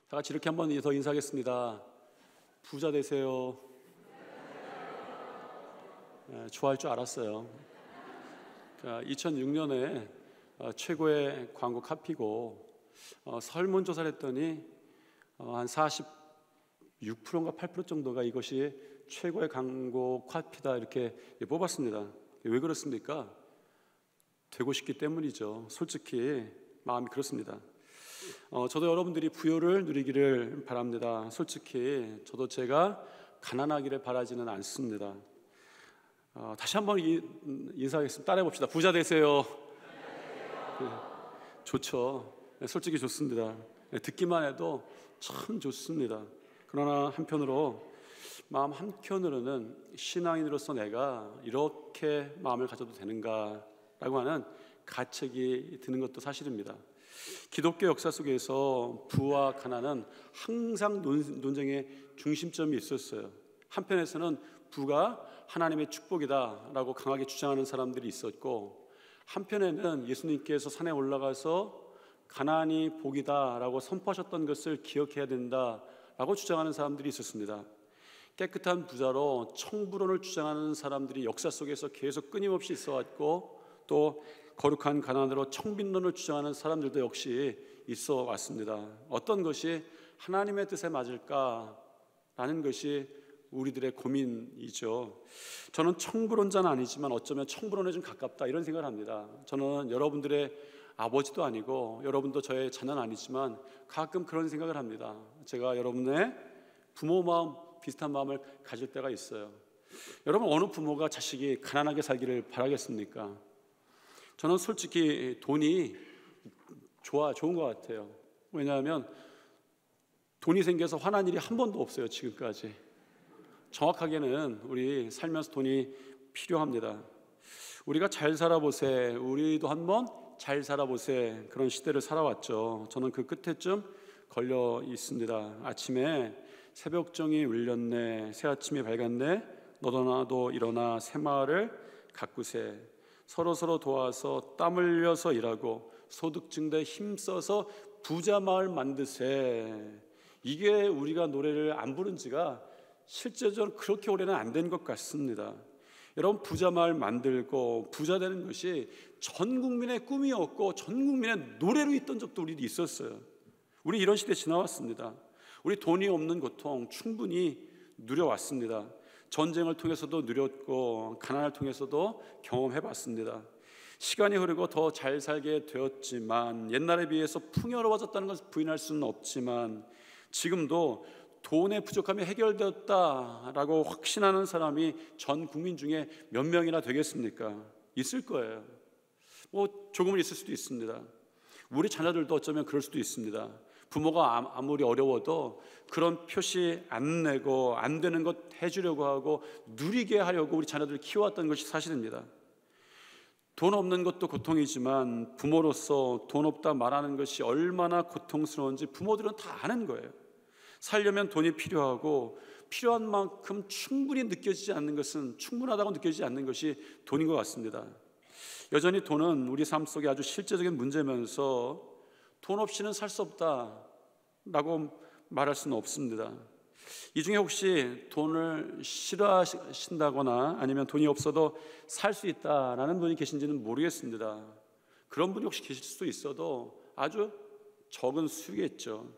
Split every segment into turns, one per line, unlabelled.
다 같이 이렇게 한번 더 인사하겠습니다. 부자 되세요. 좋아할 줄 알았어요. 2006년에 최고의 광고 카피고 설문조사를 했더니 한 46%인가 8% 정도가 이것이 최고의 광고 카피다 이렇게 뽑았습니다. 왜 그렇습니까? 되고 싶기 때문이죠. 솔직히 마음이 그렇습니다. 저도 여러분들이 부요를 누리기를 바랍니다. 솔직히 저도 제가 가난하기를 바라지는 않습니다. 다시 한번 인사하겠습니다. 따라해 봅시다. 부자 되세요. 좋죠. 솔직히 좋습니다. 듣기만 해도 참 좋습니다. 그러나 한편으로 마음 한켠으로는 신앙인으로서 내가 이렇게 마음을 가져도 되는가라고 하는 가책이 드는 것도 사실입니다. 기독교 역사 속에서 부와 가난은 항상 논쟁의 중심점이 있었어요. 한편에서는 부가 하나님의 축복이다라고 강하게 주장하는 사람들이 있었고, 한편에는 예수님께서 산에 올라가서 가난이 복이다라고 선포하셨던 것을 기억해야 된다라고 주장하는 사람들이 있었습니다. 깨끗한 부자로 청부론을 주장하는 사람들이 역사 속에서 계속 끊임없이 있어왔고, 또 거룩한 가난으로 청빈론을 주장하는 사람들도 역시 있어 왔습니다. 어떤 것이 하나님의 뜻에 맞을까라는 것이 우리들의 고민이죠. 저는 청부론자는 아니지만 어쩌면 청부론에 좀 가깝다 이런 생각을 합니다. 저는 여러분들의 아버지도 아니고 여러분도 저의 자녀는 아니지만 가끔 그런 생각을 합니다. 제가 여러분의 부모 마음 비슷한 마음을 가질 때가 있어요. 여러분, 어느 부모가 자식이 가난하게 살기를 바라겠습니까? 저는 솔직히 돈이 좋은 것 같아요. 왜냐하면 돈이 생겨서 화난 일이 한 번도 없어요, 지금까지. 정확하게는 우리 살면서 돈이 필요합니다. 우리가 잘 살아보세, 우리도 한번 잘 살아보세, 그런 시대를 살아왔죠. 저는 그 끝에쯤 걸려 있습니다. 아침에 새벽종이 울렸네, 새아침이 밝았네, 너도 나도 일어나 새마을을 가꾸세. 서로 도와서 땀 흘려서 일하고 소득 증대에 힘써서 부자 마을 만드세. 이게 우리가 노래를 안 부른 지가 실제적으로 그렇게 오래는 안 된 것 같습니다. 여러분, 부자 마을 만들고 부자 되는 것이 전 국민의 꿈이었고 전 국민의 노래로 있던 적도 우리 있었어요. 우리 이런 시대 지나왔습니다. 우리 돈이 없는 고통 충분히 누려왔습니다. 전쟁을 통해서도 누렸고 가난을 통해서도 경험해봤습니다. 시간이 흐르고 더 잘 살게 되었지만 옛날에 비해서 풍요로워졌다는 것을 부인할 수는 없지만 지금도 돈의 부족함이 해결되었다라고 확신하는 사람이 전 국민 중에 몇 명이나 되겠습니까? 있을 거예요. 조금은 있을 수도 있습니다. 우리 자녀들도 어쩌면 그럴 수도 있습니다. 부모가 아무리 어려워도 그런 표시 안 내고 안 되는 것 해주려고 하고 누리게 하려고 우리 자녀들을 키워왔던 것이 사실입니다. 돈 없는 것도 고통이지만 부모로서 돈 없다 말하는 것이 얼마나 고통스러운지 부모들은 다 아는 거예요. 살려면 돈이 필요하고 필요한 만큼 충분히 느껴지지 않는 것은 충분하다고 느껴지지 않는 것이 돈인 것 같습니다. 여전히 돈은 우리 삶 속에 아주 실제적인 문제면서 돈 없이는 살 수 없다라고 말할 수는 없습니다. 이 중에 혹시 돈을 싫어하신다거나 아니면 돈이 없어도 살 수 있다라는 분이 계신지는 모르겠습니다. 그런 분이 혹시 계실 수도 있어도 아주 적은 수겠죠.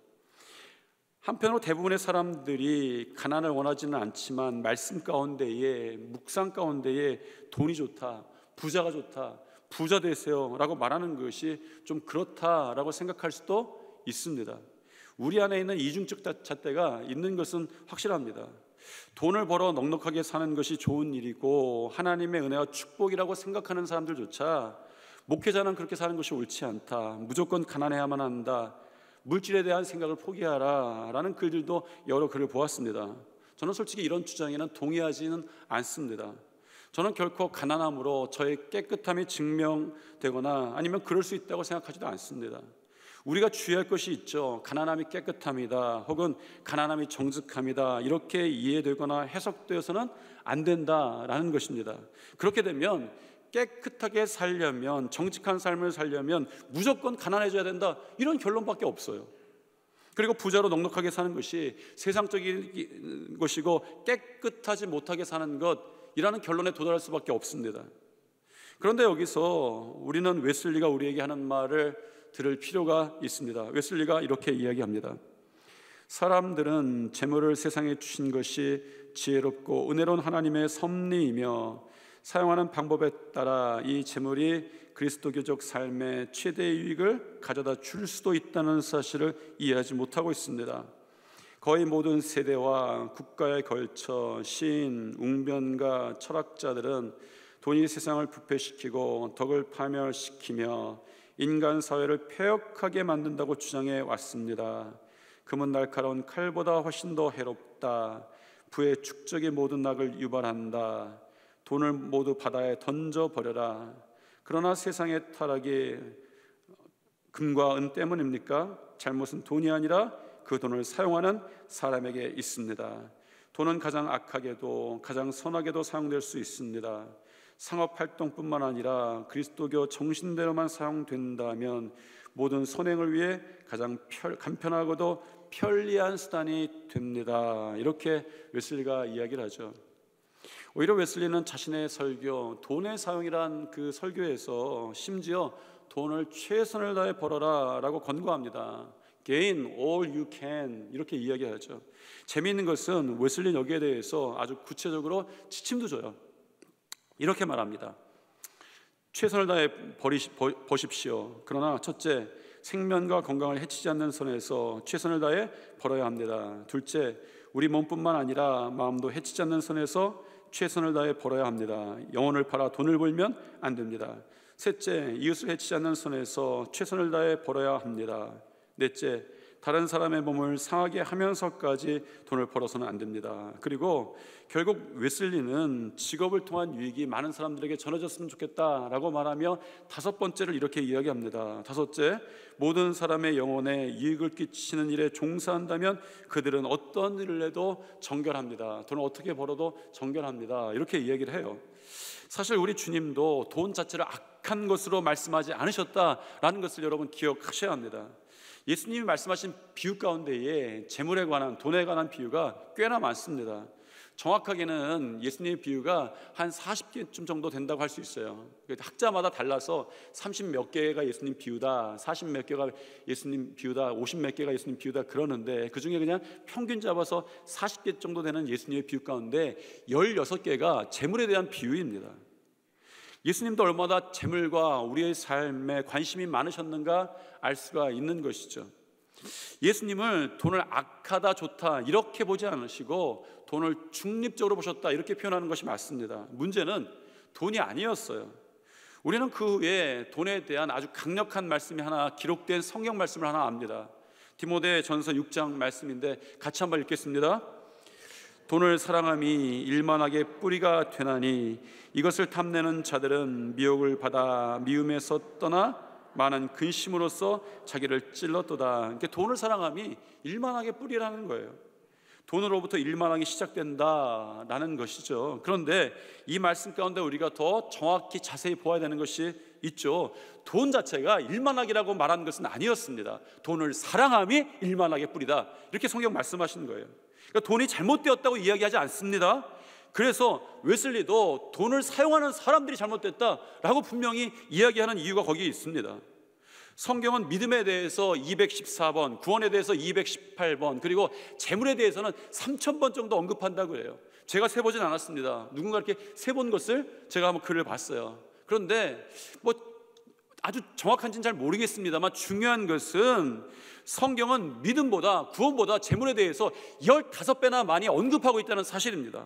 한편으로 대부분의 사람들이 가난을 원하지는 않지만 말씀 가운데에, 묵상 가운데에 돈이 좋다, 부자가 좋다, 부자 되세요 라고 말하는 것이 좀 그렇다라고 생각할 수도 있습니다. 우리 안에 있는 이중적 잣대가 있는 것은 확실합니다. 돈을 벌어 넉넉하게 사는 것이 좋은 일이고 하나님의 은혜와 축복이라고 생각하는 사람들조차 목회자는 그렇게 사는 것이 옳지 않다, 무조건 가난해야만 한다, 물질에 대한 생각을 포기하라 라는 글들도 여러 글을 보았습니다. 저는 솔직히 이런 주장에는 동의하지는 않습니다. 저는 결코 가난함으로 저의 깨끗함이 증명되거나 아니면 그럴 수 있다고 생각하지도 않습니다. 우리가 주의할 것이 있죠. 가난함이 깨끗함이다 혹은 가난함이 정직함이다 이렇게 이해되거나 해석되어서는 안 된다라는 것입니다. 그렇게 되면 깨끗하게 살려면, 정직한 삶을 살려면 무조건 가난해져야 된다 이런 결론밖에 없어요. 그리고 부자로 넉넉하게 사는 것이 세상적인 것이고 깨끗하지 못하게 사는 것이라는 결론에 도달할 수밖에 없습니다. 그런데 여기서 우리는 웨슬리가 우리에게 하는 말을 들을 필요가 있습니다. 웨슬리가 이렇게 이야기합니다. 사람들은 재물을 세상에 주신 것이 지혜롭고 은혜로운 하나님의 섭리이며 사용하는 방법에 따라 이 재물이 그리스도교적 삶의 최대의 유익을 가져다 줄 수도 있다는 사실을 이해하지 못하고 있습니다. 거의 모든 세대와 국가에 걸쳐 시인, 웅변가, 철학자들은 돈이 세상을 부패시키고 덕을 파멸시키며 인간 사회를 폐역하게 만든다고 주장해 왔습니다. 금은 날카로운 칼보다 훨씬 더 해롭다. 부의 축적의 모든 낙을 유발한다. 돈을 모두 바다에 던져버려라. 그러나 세상의 타락이 금과 은 때문입니까? 잘못은 돈이 아니라 그 돈을 사용하는 사람에게 있습니다. 돈은 가장 악하게도 가장 선하게도 사용될 수 있습니다. 상업활동뿐만 아니라 그리스도교 정신대로만 사용된다면 모든 선행을 위해 가장 간편하고도 편리한 수단이 됩니다. 이렇게 웨슬리가 이야기를 하죠. 오히려 웨슬리는 자신의 설교, 돈의 사용이란 그 설교에서 심지어 돈을 최선을 다해 벌어라 라고 권고합니다. Gain all you can 이렇게 이야기하죠. 재미있는 것은 웨슬리는 여기에 대해서 아주 구체적으로 지침도 줘요. 이렇게 말합니다. 최선을 다해 버십시오. 그러나 첫째, 생명과 건강을 해치지 않는 선에서 최선을 다해 벌어야 합니다. 둘째, 우리 몸뿐만 아니라 마음도 해치지 않는 선에서 최선을 다해 벌어야 합니다. 영혼을 팔아 돈을 벌면 안 됩니다. 셋째, 이웃을 해치지 않는 선에서 최선을 다해 벌어야 합니다. 넷째, 다른 사람의 몸을 상하게 하면서까지 돈을 벌어서는 안 됩니다. 그리고 결국 웨슬리는 직업을 통한 유익이 많은 사람들에게 전해졌으면 좋겠다라고 말하며 다섯 번째를 이렇게 이야기합니다. 다섯째, 모든 사람의 영혼에 이익을 끼치는 일에 종사한다면 그들은 어떤 일을 해도 정결합니다. 돈을 어떻게 벌어도 정결합니다. 이렇게 이야기를 해요. 사실 우리 주님도 돈 자체를 악한 것으로 말씀하지 않으셨다라는 것을 여러분 기억하셔야 합니다. 예수님이 말씀하신 비유 가운데에 재물에 관한, 돈에 관한 비유가 꽤나 많습니다. 정확하게는 예수님의 비유가 한 40개쯤 정도 된다고 할 수 있어요. 학자마다 달라서 30몇 개가 예수님 비유다, 40몇 개가 예수님 비유다, 50몇 개가 예수님 비유다 그러는데 그 중에 그냥 평균 잡아서 40개 정도 되는 예수님의 비유 가운데 16개가 재물에 대한 비유입니다. 예수님도 얼마나 재물과 우리의 삶에 관심이 많으셨는가 알 수가 있는 것이죠. 예수님을 돈을 악하다 좋다 이렇게 보지 않으시고 돈을 중립적으로 보셨다 이렇게 표현하는 것이 맞습니다. 문제는 돈이 아니었어요. 우리는 그 후에 돈에 대한 아주 강력한 말씀이 하나 기록된 성경 말씀을 하나 압니다. 디모데전서 6장 말씀인데 같이 한번 읽겠습니다. 돈을 사랑함이 일만하게 뿌리가 되나니 이것을 탐내는 자들은 미혹을 받아 미움에서 떠나 많은 근심으로써 자기를 찔렀도다. 그러니까 돈을 사랑함이 일만하게 뿌리라는 거예요. 돈으로부터 일만하게 시작된다라는 것이죠. 그런데 이 말씀 가운데 우리가 더 정확히 자세히 보아야 되는 것이 있죠. 돈 자체가 일만하기라고 말한 것은 아니었습니다. 돈을 사랑함이 일만하게 뿌리다 이렇게 성경 말씀하시는 거예요. 그러니까 돈이 잘못되었다고 이야기하지 않습니다. 그래서 웨슬리도 돈을 사용하는 사람들이 잘못됐다라고 분명히 이야기하는 이유가 거기에 있습니다. 성경은 믿음에 대해서 214번, 구원에 대해서 218번, 그리고 재물에 대해서는 3000번 정도 언급한다고 해요. 제가 세보진 않았습니다. 누군가 이렇게 세본 것을 제가 한번 글을 봤어요. 그런데 아주 정확한지는 잘 모르겠습니다만 중요한 것은 성경은 믿음보다 구원보다 재물에 대해서 15배나 많이 언급하고 있다는 사실입니다.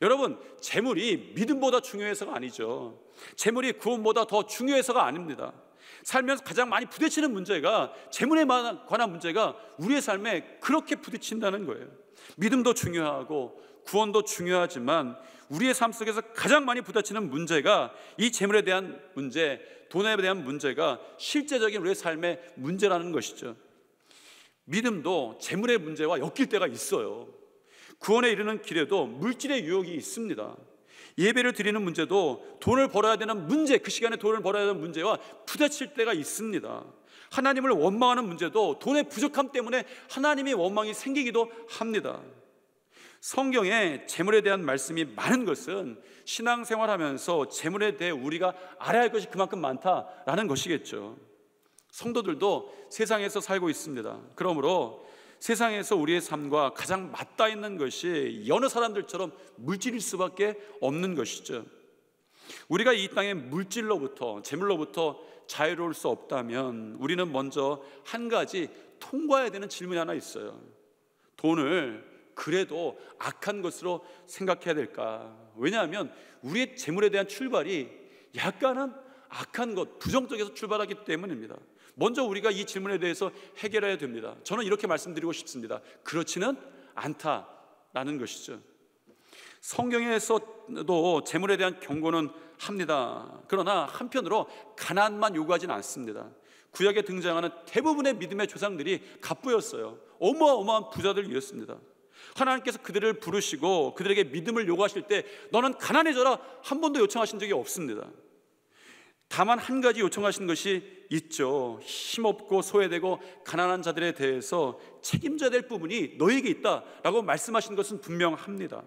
여러분, 재물이 믿음보다 중요해서가 아니죠. 재물이 구원보다 더 중요해서가 아닙니다. 살면서 가장 많이 부딪히는 문제가 재물에 관한 문제가 우리의 삶에 그렇게 부딪힌다는 거예요. 믿음도 중요하고 구원도 중요하지만 우리의 삶 속에서 가장 많이 부딪히는 문제가 이 재물에 대한 문제, 돈에 대한 문제가 실제적인 우리의 삶의 문제라는 것이죠. 믿음도 재물의 문제와 엮일 때가 있어요. 구원에 이르는 길에도 물질의 유혹이 있습니다. 예배를 드리는 문제도 돈을 벌어야 되는 문제, 그 시간에 돈을 벌어야 되는 문제와 부딪힐 때가 있습니다. 하나님을 원망하는 문제도 돈의 부족함 때문에 하나님의 원망이 생기기도 합니다. 성경에 재물에 대한 말씀이 많은 것은 신앙생활하면서 재물에 대해 우리가 알아야 할 것이 그만큼 많다라는 것이겠죠. 성도들도 세상에서 살고 있습니다. 그러므로 세상에서 우리의 삶과 가장 맞닿아 있는 것이 여느 사람들처럼 물질일 수밖에 없는 것이죠. 우리가 이 땅의 물질로부터, 재물로부터 자유로울 수 없다면 우리는 먼저 한 가지 통과해야 되는 질문이 하나 있어요. 돈을 그래도 악한 것으로 생각해야 될까? 왜냐하면 우리의 재물에 대한 출발이 약간은 악한 것, 부정적에서 출발하기 때문입니다. 먼저 우리가 이 질문에 대해서 해결해야 됩니다. 저는 이렇게 말씀드리고 싶습니다. 그렇지는 않다라는 것이죠. 성경에서도 재물에 대한 경고는 합니다. 그러나 한편으로 가난만 요구하지는 않습니다. 구약에 등장하는 대부분의 믿음의 조상들이 갑부였어요. 어마어마한 부자들이었습니다. 하나님께서 그들을 부르시고 그들에게 믿음을 요구하실 때 너는 가난해져라 한 번도 요청하신 적이 없습니다. 다만 한 가지 요청하신 것이 있죠. 힘없고 소외되고 가난한 자들에 대해서 책임져야 될 부분이 너에게 있다라고 말씀하신 것은 분명합니다.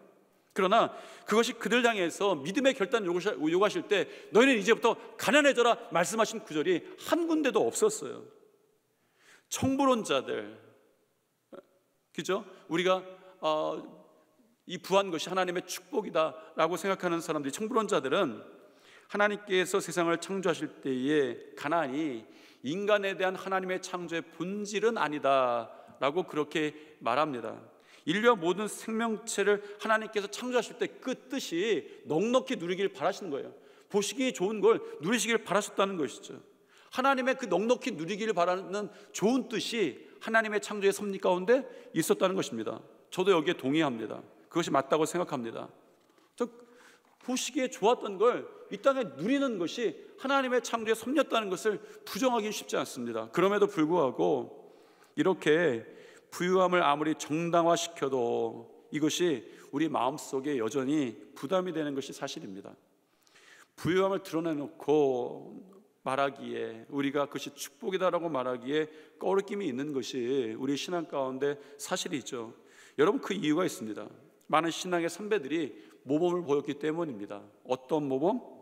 그러나 그것이 그들 향해서 믿음의 결단을 요구하실 때 너희는 이제부터 가난해져라 말씀하신 구절이 한 군데도 없었어요. 청부론자들, 그죠? 우리가 이 부한 것이 하나님의 축복이다라고 생각하는 사람들이, 청부론자들은 하나님께서 세상을 창조하실 때에 가난이 인간에 대한 하나님의 창조의 본질은 아니다라고 그렇게 말합니다. 인류와 모든 생명체를 하나님께서 창조하실 때 그 뜻이 넉넉히 누리길 바라시는 거예요. 보시기 좋은 걸 누리시길 바라셨다는 것이죠. 하나님의 그 넉넉히 누리기를 바라는 좋은 뜻이 하나님의 창조의 섭리 가운데 있었다는 것입니다. 저도 여기에 동의합니다. 그것이 맞다고 생각합니다. 보시기에 좋았던 걸 이 땅에 누리는 것이 하나님의 창조의 섭리였다는 것을 부정하기 쉽지 않습니다. 그럼에도 불구하고 이렇게 부유함을 아무리 정당화시켜도 이것이 우리 마음속에 여전히 부담이 되는 것이 사실입니다. 부유함을 드러내놓고 말하기에, 우리가 그것이 축복이다라고 말하기에 꺼리낌이 있는 것이 우리 신앙 가운데 사실이죠. 여러분, 그 이유가 있습니다. 많은 신앙의 선배들이 모범을 보였기 때문입니다. 어떤 모범?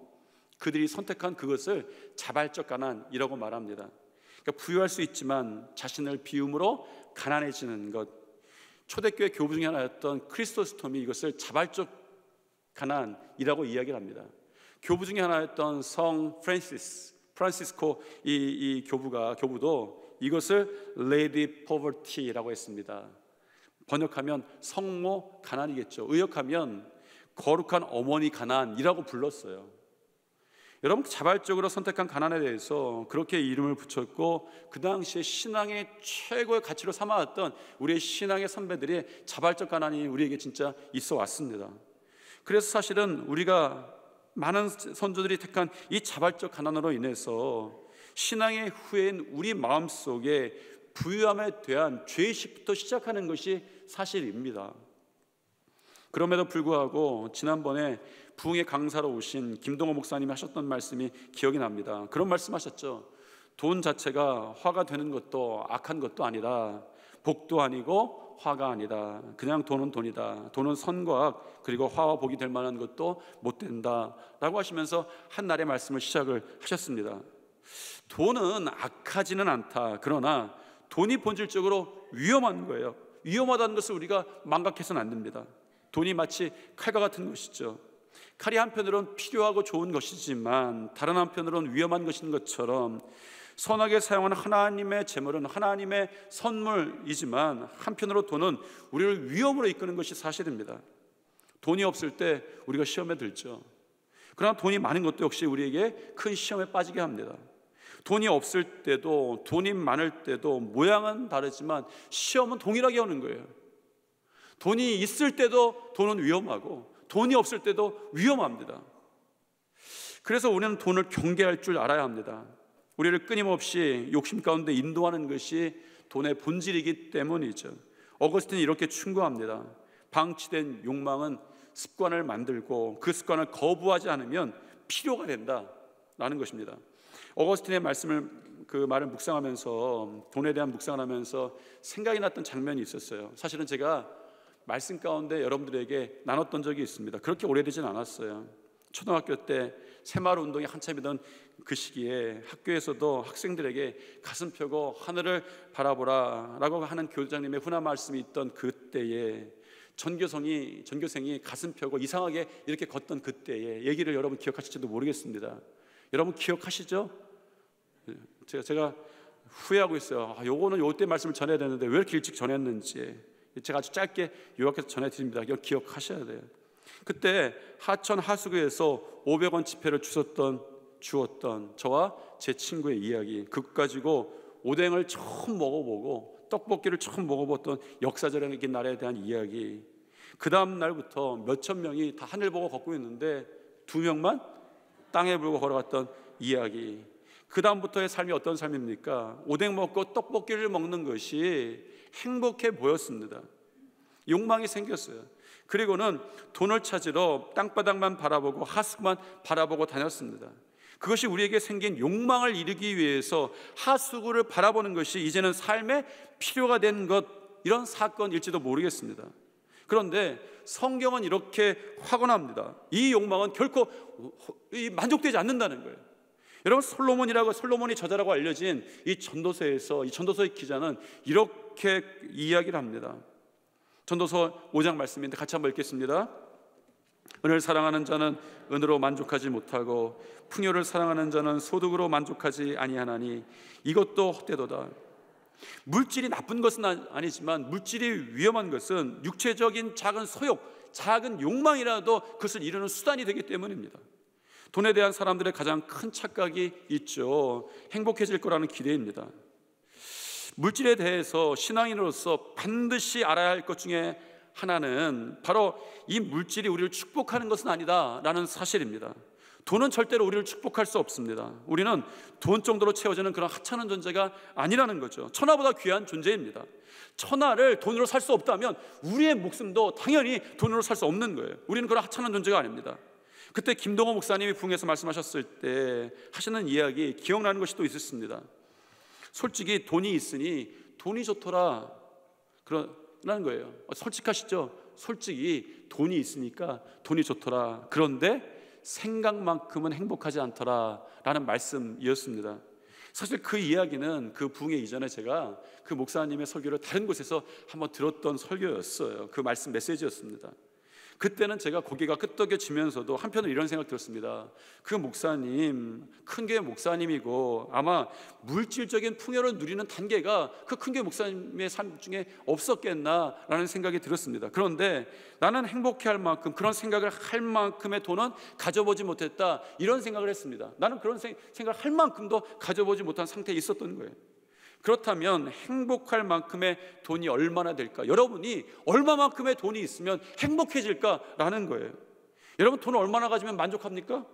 그들이 선택한 그것을 자발적 가난이라고 말합니다. 그러니까 부유할 수 있지만 자신을 비움으로 가난해지는 것. 초대교회 교부 중에 하나였던 크리스토스톰이 이것을 자발적 가난이라고 이야기를 합니다. 교부 중에 하나였던 성 프란시스코 이 교부도 이것을 레이디 포버티라고 했습니다. 번역하면 성모 가난이겠죠. 의역하면 거룩한 어머니 가난이라고 불렀어요. 여러분, 자발적으로 선택한 가난에 대해서 그렇게 이름을 붙였고, 그 당시에 신앙의 최고의 가치로 삼아왔던 우리의 신앙의 선배들의 자발적 가난이 우리에게 진짜 있어 왔습니다. 그래서 사실은 우리가 많은 선조들이 택한 이 자발적 가난으로 인해서 신앙의 후예인 우리 마음속에 부유함에 대한 죄의식부터 시작하는 것이 사실입니다. 그럼에도 불구하고 지난번에 부흥의 강사로 오신 김동호 목사님이 하셨던 말씀이 기억이 납니다. 그런 말씀하셨죠. 돈 자체가 화가 되는 것도 악한 것도 아니다. 복도 아니고 화가 아니다. 그냥 돈은 돈이다. 돈은 선과 악, 그리고 화와 복이 될 만한 것도 못 된다 라고 하시면서 한 날의 말씀을 시작을 하셨습니다. 돈은 악하지는 않다. 그러나 돈이 본질적으로 위험한 거예요. 위험하다는 것을 우리가 망각해서는 안 됩니다. 돈이 마치 칼과 같은 것이죠. 칼이 한편으로는 필요하고 좋은 것이지만 다른 한편으로는 위험한 것인 것처럼 선하게 사용하는 하나님의 재물은 하나님의 선물이지만 한편으로 돈은 우리를 위험으로 이끄는 것이 사실입니다. 돈이 없을 때 우리가 시험에 들죠. 그러나 돈이 많은 것도 역시 우리에게 큰 시험에 빠지게 합니다. 돈이 없을 때도 돈이 많을 때도 모양은 다르지만 시험은 동일하게 오는 거예요. 돈이 있을 때도 돈은 위험하고 돈이 없을 때도 위험합니다. 그래서 우리는 돈을 경계할 줄 알아야 합니다. 우리를 끊임없이 욕심 가운데 인도하는 것이 돈의 본질이기 때문이죠. 어거스틴이 이렇게 충고합니다. 방치된 욕망은 습관을 만들고 그 습관을 거부하지 않으면 필요가 된다라는 것입니다. 어거스틴의 말씀을 그 말을 묵상하면서, 돈에 대한 묵상을 하면서 생각이 났던 장면이 있었어요. 사실은 제가 말씀 가운데 여러분들에게 나눴던 적이 있습니다. 그렇게 오래되진 않았어요. 초등학교 때 새마을 운동이 한참이던 그 시기에 학교에서도 학생들에게 가슴 펴고 하늘을 바라보라 라고 하는 교장님의 훈화 말씀이 있던 그때에 전교생이 가슴 펴고 이상하게 이렇게 걷던 그때의 얘기를 여러분 기억하실지도 모르겠습니다. 여러분 기억하시죠? 제가 후회하고 있어요. 요거는 요때 말씀을 전해야 되는데 왜 이렇게 일찍 전했는지 제가 아주 짧게 요약해서 전해드립니다. 이거 기억하셔야 돼요. 그때 하천 하수구에서 500원 지폐를 주었던 저와 제 친구의 이야기, 그것 가지고 오뎅을 처음 먹어보고 떡볶이를 처음 먹어봤던 역사적인 날에 대한 이야기, 그 다음 날부터 몇천 명이 다 하늘 보고 걷고 있는데 2명만 땅에 불고 걸어갔던 이야기, 그 다음부터의 삶이 어떤 삶입니까? 오뎅 먹고 떡볶이를 먹는 것이 행복해 보였습니다. 욕망이 생겼어요. 그리고는 돈을 찾으러 땅바닥만 바라보고 하수구만 바라보고 다녔습니다. 그것이 우리에게 생긴 욕망을 이루기 위해서 하수구를 바라보는 것이 이제는 삶의 필요가 된 것, 이런 사건일지도 모르겠습니다. 그런데 성경은 이렇게 확언합니다. 이 욕망은 결코 만족되지 않는다는 거예요. 여러분, 솔로몬이 저자라고 알려진 이 전도서의 기자는 이렇게 이야기를 합니다. 전도서 5장 말씀인데 같이 한번 읽겠습니다. 은을 사랑하는 자는 은으로 만족하지 못하고 풍요를 사랑하는 자는 소득으로 만족하지 아니하나니 이것도 헛되도다. 물질이 나쁜 것은 아니지만 물질이 위험한 것은 육체적인 작은 소욕, 작은 욕망이라도 그것을 이루는 수단이 되기 때문입니다. 돈에 대한 사람들의 가장 큰 착각이 있죠. 행복해질 거라는 기대입니다. 물질에 대해서 신앙인으로서 반드시 알아야 할 것 중에 하나는 바로 이 물질이 우리를 축복하는 것은 아니다라는 사실입니다. 돈은 절대로 우리를 축복할 수 없습니다. 우리는 돈 정도로 채워지는 그런 하찮은 존재가 아니라는 거죠. 천하보다 귀한 존재입니다. 천하를 돈으로 살 수 없다면 우리의 목숨도 당연히 돈으로 살 수 없는 거예요. 우리는 그런 하찮은 존재가 아닙니다. 그때 김동호 목사님이 부흥에서 말씀하셨을 때 하시는 이야기 기억나는 것이 또 있었습니다. 솔직히 돈이 있으니 돈이 좋더라 그러는 거예요. 솔직하시죠? 솔직히 돈이 있으니까 돈이 좋더라. 그런데 생각만큼은 행복하지 않더라 라는 말씀이었습니다. 사실 그 이야기는 그 부흥회 이전에 제가 그 목사님의 설교를 다른 곳에서 한번 들었던 설교였어요. 그 말씀 메시지였습니다. 그때는 제가 고개가 끄덕여지면서도 한편으로 이런 생각 들었습니다. 그 목사님, 큰 교회 목사님이고 아마 물질적인 풍요를 누리는 단계가 그 큰 교회 목사님의 삶 중에 없었겠나라는 생각이 들었습니다. 그런데 나는 행복해할 만큼, 그런 생각을 할 만큼의 돈은 가져보지 못했다, 이런 생각을 했습니다. 나는 그런 생각을 할 만큼도 가져보지 못한 상태에 있었던 거예요. 그렇다면 행복할 만큼의 돈이 얼마나 될까? 여러분이 얼마만큼의 돈이 있으면 행복해질까라는 거예요. 여러분, 돈을 얼마나 가지면 만족합니까?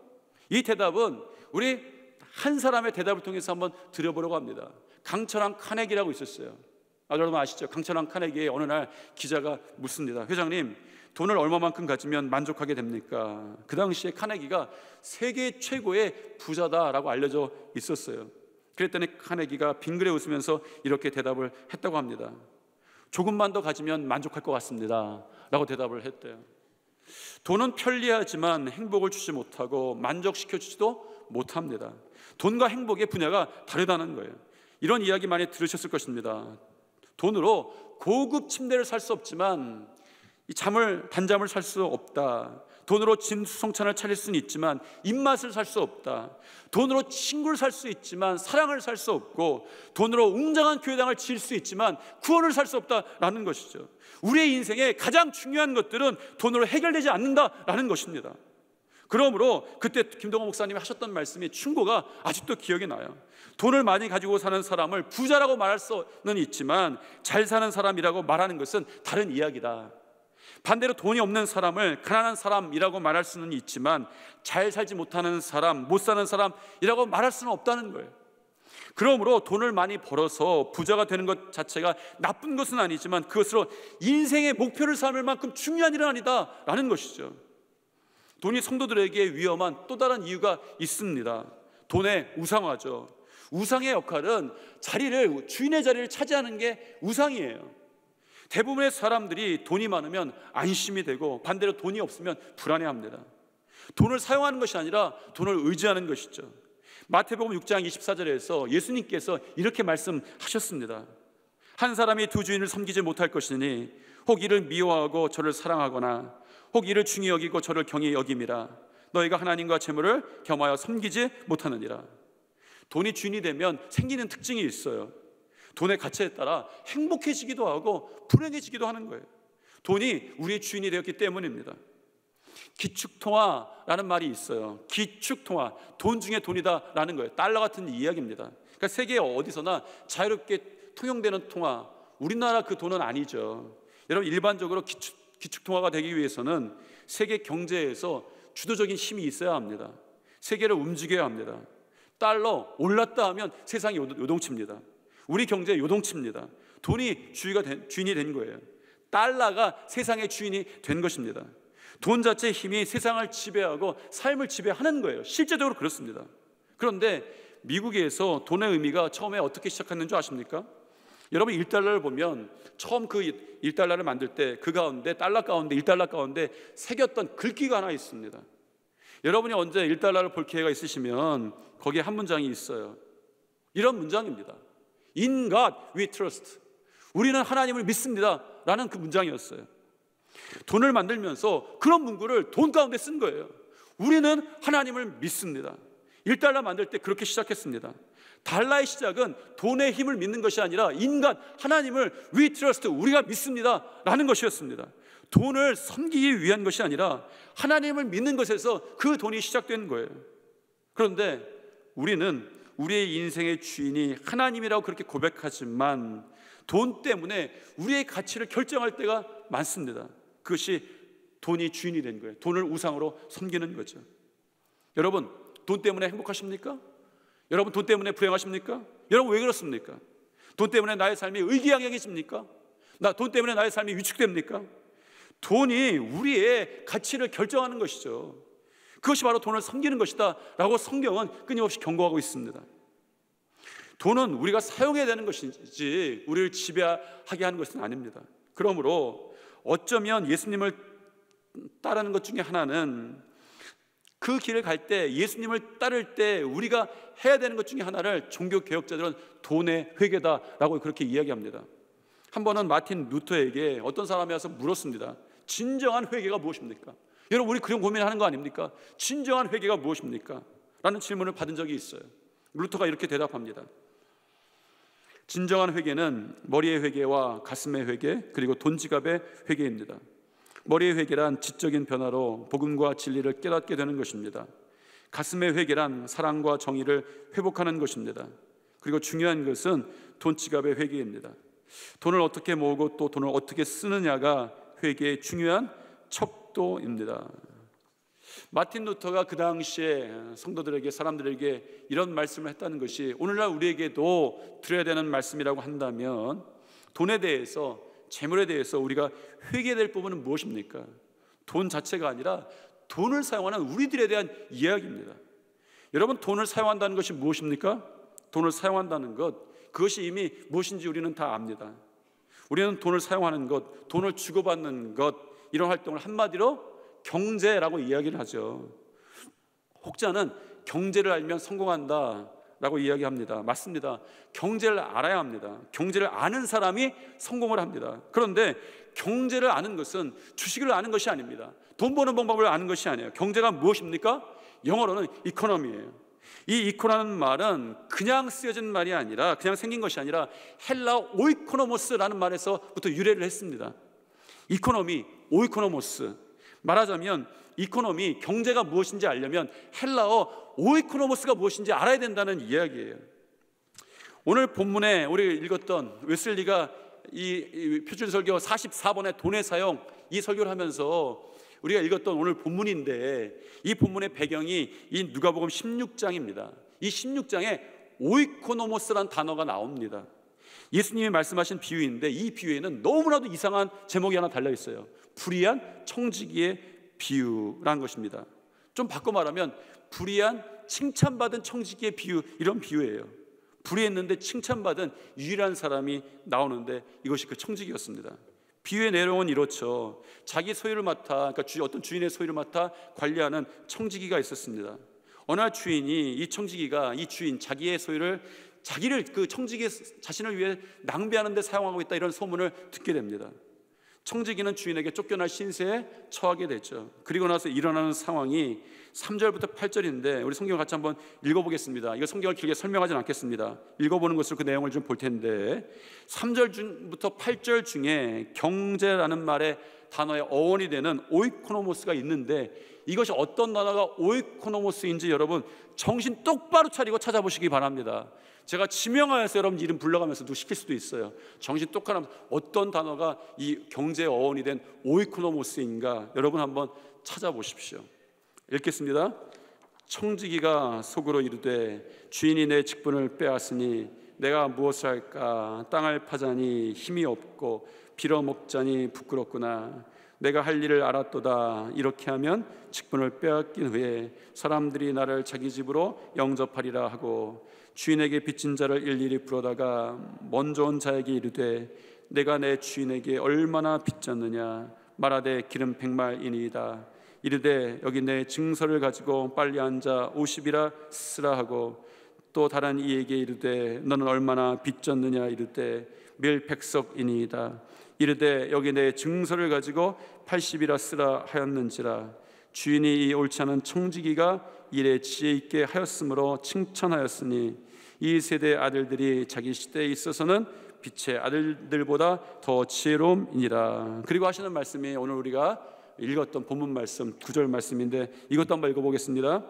이 대답은 우리 한 사람의 대답을 통해서 한번 드려보려고 합니다. 강철한 카네기라고 있었어요. 여러분 아시죠? 강철한 카네기에 어느 날 기자가 묻습니다. 회장님, 돈을 얼마만큼 가지면 만족하게 됩니까? 그 당시에 카네기가 세계 최고의 부자다라고 알려져 있었어요. 그랬더니 카네기가 빙그레 웃으면서 이렇게 대답을 했다고 합니다. 조금만 더 가지면 만족할 것 같습니다 라고 대답을 했대요. 돈은 편리하지만 행복을 주지 못하고 만족시켜주지도 못합니다. 돈과 행복의 분야가 다르다는 거예요. 이런 이야기 많이 들으셨을 것입니다. 돈으로 고급 침대를 살 수 없지만 단잠을 살 수 없다. 돈으로 진수성찬을 차릴 수는 있지만 입맛을 살 수 없다. 돈으로 친구를 살 수 있지만 사랑을 살 수 없고, 돈으로 웅장한 교회당을 지을 수 있지만 구원을 살 수 없다라는 것이죠. 우리의 인생의 가장 중요한 것들은 돈으로 해결되지 않는다라는 것입니다. 그러므로 그때 김동호 목사님이 하셨던 말씀이 충고가 아직도 기억이 나요. 돈을 많이 가지고 사는 사람을 부자라고 말할 수는 있지만 잘 사는 사람이라고 말하는 것은 다른 이야기다. 반대로 돈이 없는 사람을 가난한 사람이라고 말할 수는 있지만 잘 살지 못하는 사람, 못 사는 사람이라고 말할 수는 없다는 거예요. 그러므로 돈을 많이 벌어서 부자가 되는 것 자체가 나쁜 것은 아니지만 그것으로 인생의 목표를 삼을 만큼 중요한 일은 아니다라는 것이죠. 돈이 성도들에게 위험한 또 다른 이유가 있습니다. 돈의 우상화죠. 우상의 역할은 주인의 자리를 차지하는 게 우상이에요. 대부분의 사람들이 돈이 많으면 안심이 되고 반대로 돈이 없으면 불안해합니다. 돈을 사용하는 것이 아니라 돈을 의지하는 것이죠. 마태복음 6장 24절에서 예수님께서 이렇게 말씀하셨습니다. 한 사람이 두 주인을 섬기지 못할 것이니 혹 이를 미워하고 저를 사랑하거나 혹 이를 중히 여기고 저를 경히 여김이라. 너희가 하나님과 재물을 겸하여 섬기지 못하느니라. 돈이 주인이 되면 생기는 특징이 있어요. 돈의 가치에 따라 행복해지기도 하고 불행해지기도 하는 거예요. 돈이 우리의 주인이 되었기 때문입니다. 기축통화라는 말이 있어요. 기축통화, 돈 중에 돈이다라는 거예요. 달러 같은 이야기입니다. 그러니까 세계 어디서나 자유롭게 통용되는 통화, 우리나라 그 돈은 아니죠. 여러분, 일반적으로 기축통화가 되기 위해서는 세계 경제에서 주도적인 힘이 있어야 합니다. 세계를 움직여야 합니다. 달러 올랐다 하면 세상이 요동칩니다. 우리 경제 요동칩니다. 돈이 주인이 된 거예요. 달러가 세상의 주인이 된 것입니다. 돈 자체의 힘이 세상을 지배하고 삶을 지배하는 거예요. 실제적으로 그렇습니다. 그런데 미국에서 돈의 의미가 처음에 어떻게 시작했는 줄 아십니까? 여러분, 1달러를 보면 처음 그 1달러를 만들 때 그 가운데 달러 가운데 1달러 가운데 새겼던 글귀가 하나 있습니다. 여러분이 언제 1달러를 볼 기회가 있으시면 거기에 한 문장이 있어요. 이런 문장입니다. In God we trust. 우리는 하나님을 믿습니다 라는 그 문장이었어요. 돈을 만들면서 그런 문구를 돈 가운데 쓴 거예요. 우리는 하나님을 믿습니다. 1달러 만들 때 그렇게 시작했습니다. 달러의 시작은 돈의 힘을 믿는 것이 아니라 인간, 하나님을 we trust, 우리가 믿습니다 라는 것이었습니다. 돈을 섬기기 위한 것이 아니라 하나님을 믿는 것에서 그 돈이 시작된 거예요. 그런데 우리는 우리의 인생의 주인이 하나님이라고 그렇게 고백하지만 돈 때문에 우리의 가치를 결정할 때가 많습니다. 그것이 돈이 주인이 된 거예요. 돈을 우상으로 섬기는 거죠. 여러분, 돈 때문에 행복하십니까? 여러분, 돈 때문에 불행하십니까? 여러분, 왜 그렇습니까? 돈 때문에 나의 삶이 의기양양해집니까? 돈 때문에 나의 삶이 위축됩니까? 돈이 우리의 가치를 결정하는 것이죠. 그것이 바로 돈을 섬기는 것이다 라고 성경은 끊임없이 경고하고 있습니다. 돈은 우리가 사용해야 되는 것이지 우리를 지배하게 하는 것은 아닙니다. 그러므로 어쩌면 예수님을 따르는 것 중에 하나는 그 길을 갈 때, 예수님을 따를 때 우리가 해야 되는 것 중에 하나를 종교개혁자들은 돈의 회개다라고 그렇게 이야기합니다. 한 번은 마틴 루터에게 어떤 사람이 와서 물었습니다. 진정한 회개가 무엇입니까? 여러분, 우리 그런 고민하는 거 아닙니까? 진정한 회개가 무엇입니까? 라는 질문을 받은 적이 있어요. 루터가 이렇게 대답합니다. 진정한 회개는 머리의 회개와 가슴의 회개, 그리고 돈 지갑의 회개입니다. 머리의 회개란 지적인 변화로 복음과 진리를 깨닫게 되는 것입니다. 가슴의 회개란 사랑과 정의를 회복하는 것입니다. 그리고 중요한 것은 돈 지갑의 회개입니다. 돈을 어떻게 모으고 또 돈을 어떻게 쓰느냐가 회개의 중요한 척도입니다. 마틴 루터가 그 당시에 성도들에게, 사람들에게 이런 말씀을 했다는 것이 오늘날 우리에게도 드려야 되는 말씀이라고 한다면, 돈에 대해서, 재물에 대해서 우리가 회개될 부분은 무엇입니까? 돈 자체가 아니라 돈을 사용하는 우리들에 대한 이야기입니다. 여러분, 돈을 사용한다는 것이 무엇입니까? 돈을 사용한다는 것, 그것이 이미 무엇인지 우리는 다 압니다. 우리는 돈을 사용하는 것, 돈을 주고받는 것, 이런 활동을 한마디로 경제라고 이야기를 하죠. 혹자는 경제를 알면 성공한다 라고 이야기합니다. 맞습니다. 경제를 알아야 합니다. 경제를 아는 사람이 성공을 합니다. 그런데 경제를 아는 것은 주식을 아는 것이 아닙니다. 돈 버는 방법을 아는 것이 아니에요. 경제가 무엇입니까? 영어로는 이코노미예요. 이 이코라는 말은 그냥 쓰여진 말이 아니라, 그냥 생긴 것이 아니라 헬라 오이코노모스라는 말에서부터 유래를 했습니다. 이코노미, 오이코노모스. 말하자면 이코노미, 경제가 무엇인지 알려면 헬라어 오이코노모스가 무엇인지 알아야 된다는 이야기예요. 오늘 본문에 우리 읽었던 웨슬리가 이 표준설교 44번의 돈의 사용, 이 설교를 하면서 우리가 읽었던 오늘 본문인데, 이 본문의 배경이 이 누가복음 16장입니다. 이 16장에 오이코노모스라는 단어가 나옵니다. 예수님이 말씀하신 비유인데, 이 비유에는 너무나도 이상한 제목이 하나 달려있어요. 불의한 청지기의 비유라는 것입니다. 좀 바꿔 말하면 불의한 칭찬받은 청지기의 비유, 이런 비유예요. 불의했는데 칭찬받은 유일한 사람이 나오는데 이것이 그 청지기였습니다. 비유의 내용은 이렇죠. 자기 소유를 맡아, 그러니까 어떤 주인의 소유를 맡아 관리하는 청지기가 있었습니다. 어느 날 주인이 이 청지기가 이 주인 자기의 소유를 자기를 그 청지기 자신을 위해 낭비하는 데 사용하고 있다, 이런 소문을 듣게 됩니다. 청지기는 주인에게 쫓겨날 신세에 처하게 됐죠. 그리고 나서 일어나는 상황이 3절부터 8절인데 우리 성경 같이 한번 읽어보겠습니다. 이거 성경을 길게 설명하지는 않겠습니다. 읽어보는 것으로 그 내용을 좀 볼 텐데, 3절부터 8절 중에 경제라는 말의 단어의 어원이 되는 오이코노모스가 있는데, 이것이 어떤 단어가 오이코노모스인지 여러분 정신 똑바로 차리고 찾아보시기 바랍니다. 제가 지명하여서 여러분 이름 불러가면서 누구 시킬 수도 있어요. 정신 똑바로, 어떤 단어가 이 경제의 어원이 된 오이코노모스인가 여러분 한번 찾아보십시오. 읽겠습니다. 청지기가 속으로 이르되 주인이 내 직분을 빼앗으니 내가 무엇을 할까? 땅을 파자니 힘이 없고 빌어먹자니 부끄럽구나. 내가 할 일을 알았도다. 이렇게 하면 직분을 빼앗긴 후에 사람들이 나를 자기 집으로 영접하리라 하고 주인에게 빚진 자를 일일이 불러다가 먼저 온 자에게 이르되 내가 내 주인에게 얼마나 빚졌느냐? 말하되 기름 100말이니이다. 이르되 여기 내 증서를 가지고 빨리 앉아 50이라 쓰라 하고 또 다른 이에게 이르되 너는 얼마나 빚졌느냐? 이르되 밀 100석이니이다. 이르되 여기 내 증서를 가지고 80이라 쓰라 하였는지라. 주인이 이 옳지 않은 청지기가 일에 지혜 있게 하였으므로 칭찬하였으니 이 세대 아들들이 자기 시대에 있어서는 빛의 아들들보다 더 지혜로움이니라. 그리고 하시는 말씀이 오늘 우리가 읽었던 본문 말씀 9절 말씀인데, 이것도 한번 읽어보겠습니다.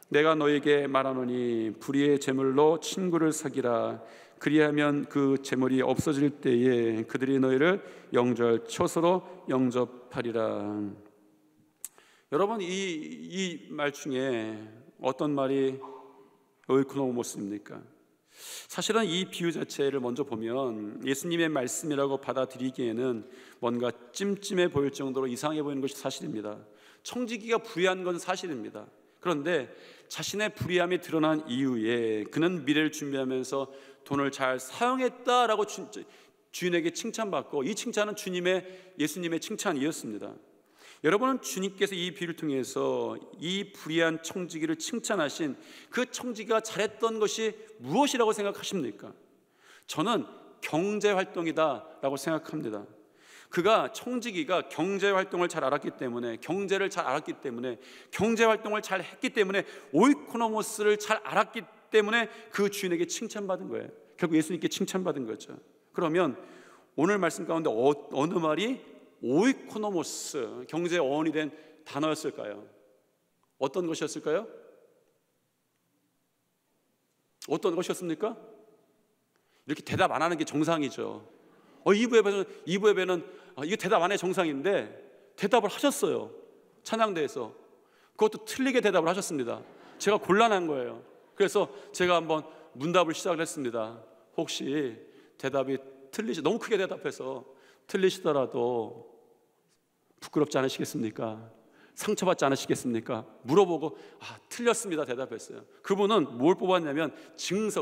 내가 너에게 말하노니 불의의 재물로 친구를 사귀라. 그리하면 그 재물이 없어질 때에 그들이 너희를 영절초소로 영접하리라. 여러분, 이 말 중에 어떤 말이 오이코노모스입니까? 사실은 이 비유 자체를 먼저 보면 예수님의 말씀이라고 받아들이기에는 뭔가 찜찜해 보일 정도로 이상해 보이는 것이 사실입니다. 청지기가 불의한 건 사실입니다. 그런데 자신의 불의함이 드러난 이후에 그는 미래를 준비하면서 돈을 잘 사용했다라고 주인에게 칭찬받고, 이 칭찬은 예수님의 칭찬이었습니다. 여러분은 주님께서 이 비유를 통해서 이 불의한 청지기를 칭찬하신 그 청지기가 잘했던 것이 무엇이라고 생각하십니까? 저는 경제활동이다라고 생각합니다. 청지기가 경제활동을 잘 알았기 때문에, 경제를 잘 알았기 때문에, 경제활동을 잘 했기 때문에, 오이코노모스를 잘 알았기 때문에 그 주인에게 칭찬받은 거예요. 결국 예수님께 칭찬받은 거죠. 그러면 오늘 말씀 가운데 어느 말이 오이코노모스, 경제의 어원이 된 단어였을까요? 어떤 것이었을까요? 어떤 것이었습니까? 이렇게 대답 안 하는 게 정상이죠. 2부 예배는 이게 대답 안 해 정상인데 대답을 하셨어요. 찬양대에서. 그것도 틀리게 대답을 하셨습니다. 제가 곤란한 거예요. 그래서 제가 한번 문답을 시작을 했습니다. 혹시 대답이 너무 크게 대답해서 틀리시더라도 부끄럽지 않으시겠습니까? 상처받지 않으시겠습니까? 물어보고 틀렸습니다 대답했어요. 그분은 뭘 뽑았냐면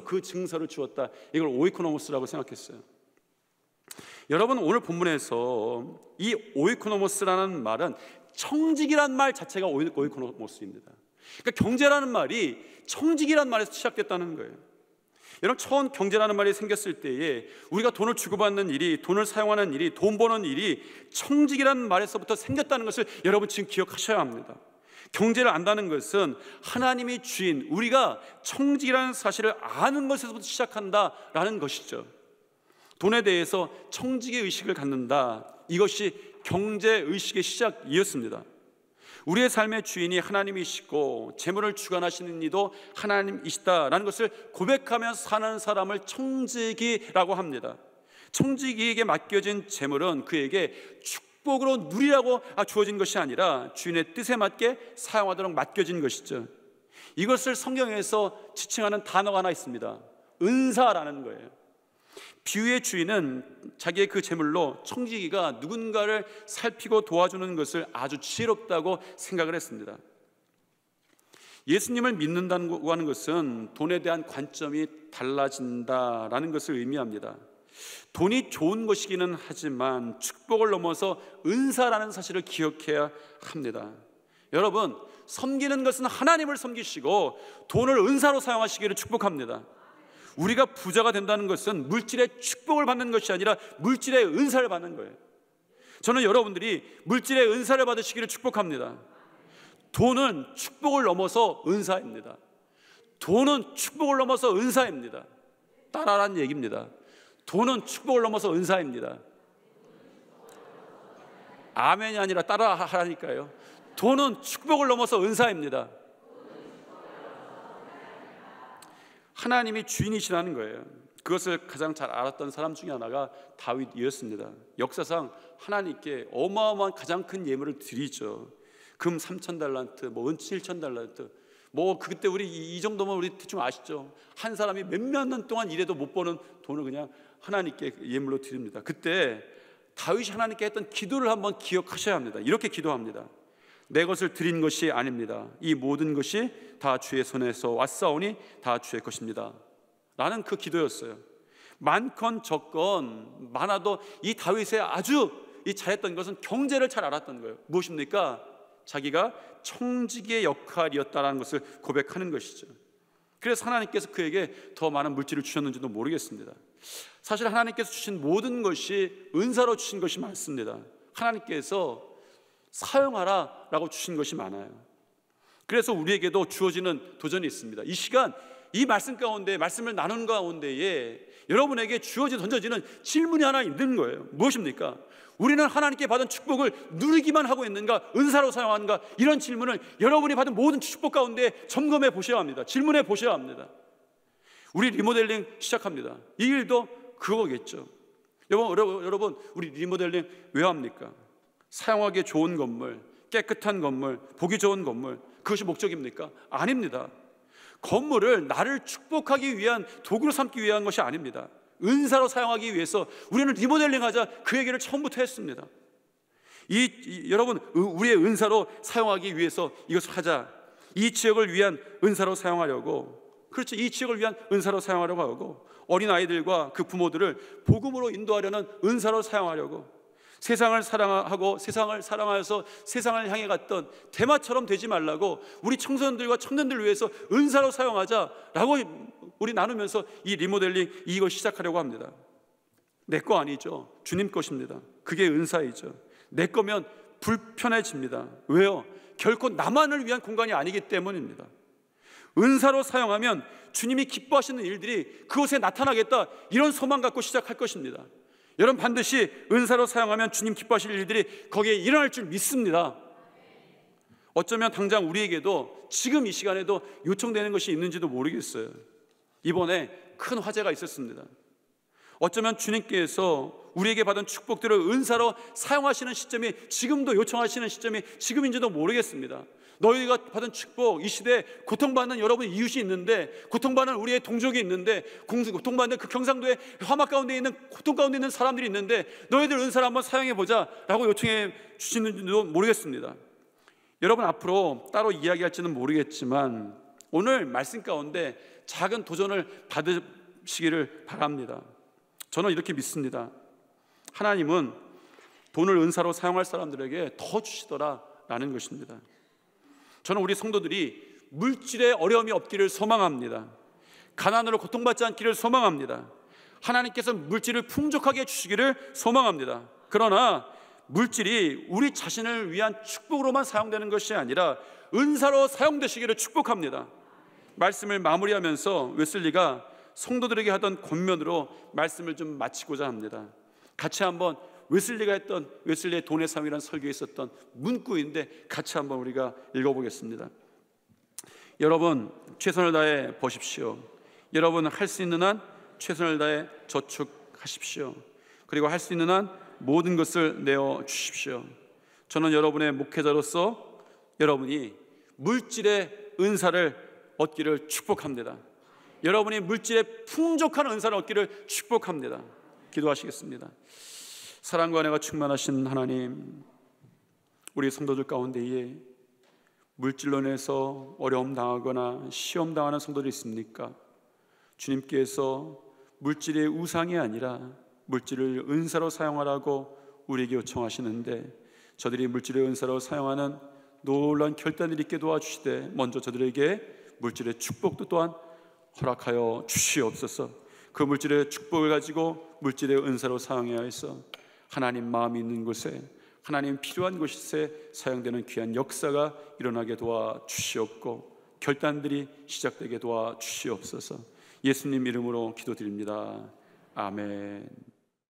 그 증서를 주었다. 이걸 오이코노모스라고 생각했어요. 여러분, 오늘 본문에서 이 오이코노모스라는 말은 청지기란 말 자체가 오이코노모스입니다. 그러니까 경제라는 말이 청지기란 말에서 시작됐다는 거예요. 여러분, 처음 경제라는 말이 생겼을 때에 우리가 돈을 주고받는 일이, 돈을 사용하는 일이, 돈 버는 일이 청지기라는 말에서부터 생겼다는 것을 여러분 지금 기억하셔야 합니다. 경제를 안다는 것은 하나님이 주인, 우리가 청지기라는 사실을 아는 것에서부터 시작한다라는 것이죠. 돈에 대해서 청지기 의식을 갖는다, 이것이 경제의식의 시작이었습니다. 우리의 삶의 주인이 하나님이시고 재물을 주관하시는 이도 하나님이시다라는 것을 고백하며 사는 사람을 청지기라고 합니다. 청지기에게 맡겨진 재물은 그에게 축복으로 누리라고 주어진 것이 아니라 주인의 뜻에 맞게 사용하도록 맡겨진 것이죠. 이것을 성경에서 지칭하는 단어가 하나 있습니다. 은사라는 거예요. 비유의 주인은 자기의 그 재물로 청지기가 누군가를 살피고 도와주는 것을 아주 지혜롭다고 생각을 했습니다. 예수님을 믿는다고 하는 것은 돈에 대한 관점이 달라진다라는 것을 의미합니다. 돈이 좋은 것이기는 하지만 축복을 넘어서 은사라는 사실을 기억해야 합니다. 여러분, 섬기는 것은 하나님을 섬기시고 돈을 은사로 사용하시기를 축복합니다. 우리가 부자가 된다는 것은 물질의 축복을 받는 것이 아니라 물질의 은사를 받는 거예요. 저는 여러분들이 물질의 은사를 받으시기를 축복합니다. 돈은 축복을 넘어서 은사입니다. 돈은 축복을 넘어서 은사입니다. 따라라는 얘기입니다. 돈은 축복을 넘어서 은사입니다. 아멘이 아니라 따라 하라니까요. 돈은 축복을 넘어서 은사입니다. 하나님이 주인이시라는 거예요. 그것을 가장 잘 알았던 사람 중에 하나가 다윗이었습니다. 역사상 하나님께 어마어마한 가장 큰 예물을 드리죠. 금 3,000달란트, 은 7,000달란트. 그때 우리 이 정도면 우리 대충 아시죠? 한 사람이 몇몇 년 동안 일해도 못 버는 돈을 그냥 하나님께 예물로 드립니다. 그때 다윗이 하나님께 했던 기도를 한번 기억하셔야 합니다. 이렇게 기도합니다. 내 것을 드린 것이 아닙니다. 이 모든 것이 다 주의 손에서 왔사오니 다 주의 것입니다. 라는 그 기도였어요. 많건 적건 많아도 이 다윗의 아주 잘했던 것은 경제를 잘 알았던 거예요. 무엇입니까? 자기가 청지기의 역할이었다는 것을 고백하는 것이죠. 그래서 하나님께서 그에게 더 많은 물질을 주셨는지도 모르겠습니다. 사실 하나님께서 주신 모든 것이 은사로 주신 것이 많습니다. 하나님께서 사용하라 라고 주신 것이 많아요. 그래서 우리에게도 주어지는 도전이 있습니다. 이 시간 이 말씀 가운데, 말씀을 나누는 가운데에 여러분에게 던져지는 질문이 하나 있는 거예요. 무엇입니까? 우리는 하나님께 받은 축복을 누리기만 하고 있는가, 은사로 사용하는가? 이런 질문을 여러분이 받은 모든 축복 가운데 점검해 보셔야 합니다. 질문해 보셔야 합니다. 우리 리모델링 시작합니다. 이 일도 그거겠죠. 여러분, 우리 리모델링 왜 합니까? 사용하기 좋은 건물, 깨끗한 건물, 보기 좋은 건물, 그것이 목적입니까? 아닙니다. 건물을 나를 축복하기 위한 도구로 삼기 위한 것이 아닙니다. 은사로 사용하기 위해서 우리는 리모델링하자, 그 얘기를 처음부터 했습니다. 여러분, 우리의 은사로 사용하기 위해서 이것을 하자. 이 지역을 위한 은사로 사용하려고, 그렇죠, 이 지역을 위한 은사로 사용하려고 하고, 어린아이들과 그 부모들을 복음으로 인도하려는 은사로 사용하려고, 세상을 사랑하고 세상을 사랑하여서 세상을 향해 갔던 대마처럼 되지 말라고 우리 청소년들과 청년들을 위해서 은사로 사용하자라고 우리 나누면서 이 리모델링 이걸 시작하려고 합니다. 내 거 아니죠. 주님 것입니다. 그게 은사이죠. 내 거면 불편해집니다. 왜요? 결코 나만을 위한 공간이 아니기 때문입니다. 은사로 사용하면 주님이 기뻐하시는 일들이 그곳에 나타나겠다, 이런 소망 갖고 시작할 것입니다. 여러분, 반드시 은사로 사용하면 주님 기뻐하실 일들이 거기에 일어날 줄 믿습니다. 어쩌면 당장 우리에게도 지금 이 시간에도 요청되는 것이 있는지도 모르겠어요. 이번에 큰 화재가 있었습니다. 어쩌면 주님께서 우리에게 받은 축복들을 은사로 사용하시는 시점이, 지금도 요청하시는 시점이 지금인지도 모르겠습니다. 너희가 받은 축복, 이 시대에 고통받는 여러분 이웃이 있는데, 고통받는 우리의 동족이 있는데, 고통받는 그 경상도의 화막 가운데 있는, 고통 가운데 있는 사람들이 있는데, 너희들 은사를 한번 사용해보자 라고 요청해 주시는지도 모르겠습니다. 여러분, 앞으로 따로 이야기할지는 모르겠지만 오늘 말씀 가운데 작은 도전을 받으시기를 바랍니다. 저는 이렇게 믿습니다. 하나님은 돈을 은사로 사용할 사람들에게 더 주시더라 라는 것입니다. 저는 우리 성도들이 물질에 어려움이 없기를 소망합니다. 가난으로 고통받지 않기를 소망합니다. 하나님께서 물질을 풍족하게 주시기를 소망합니다. 그러나 물질이 우리 자신을 위한 축복으로만 사용되는 것이 아니라 은사로 사용되시기를 축복합니다. 말씀을 마무리하면서 웨슬리가 성도들에게 하던 권면으로 말씀을 좀 마치고자 합니다. 같이 한번 웨슬리가 했던, 웨슬리의 돈의 사용이라는 설교에 있었던 문구인데 같이 한번 우리가 읽어보겠습니다. 여러분, 최선을 다해 보십시오. 여러분, 할 수 있는 한 최선을 다해 저축하십시오. 그리고 할 수 있는 한 모든 것을 내어 주십시오. 저는 여러분의 목회자로서 여러분이 물질의 은사를 얻기를 축복합니다. 여러분이 물질의 풍족한 은사를 얻기를 축복합니다. 기도하시겠습니다. 사랑과 은혜가 충만하신 하나님, 우리 성도들 가운데에 물질로 인해서 어려움 당하거나 시험 당하는 성도들이 있습니까? 주님께서 물질의 우상이 아니라 물질을 은사로 사용하라고 우리에게 요청하시는데, 저들이 물질의 은사로 사용하는 놀라운 결단을 있게 도와주시되 먼저 저들에게 물질의 축복도 또한 허락하여 주시옵소서. 그 물질의 축복을 가지고 물질의 은사로 사용해야 해서 하나님 마음이 있는 곳에, 하나님 필요한 곳에 사용되는 귀한 역사가 일어나게 도와주시옵고 결단들이 시작되게 도와주시옵소서. 예수님 이름으로 기도드립니다. 아멘.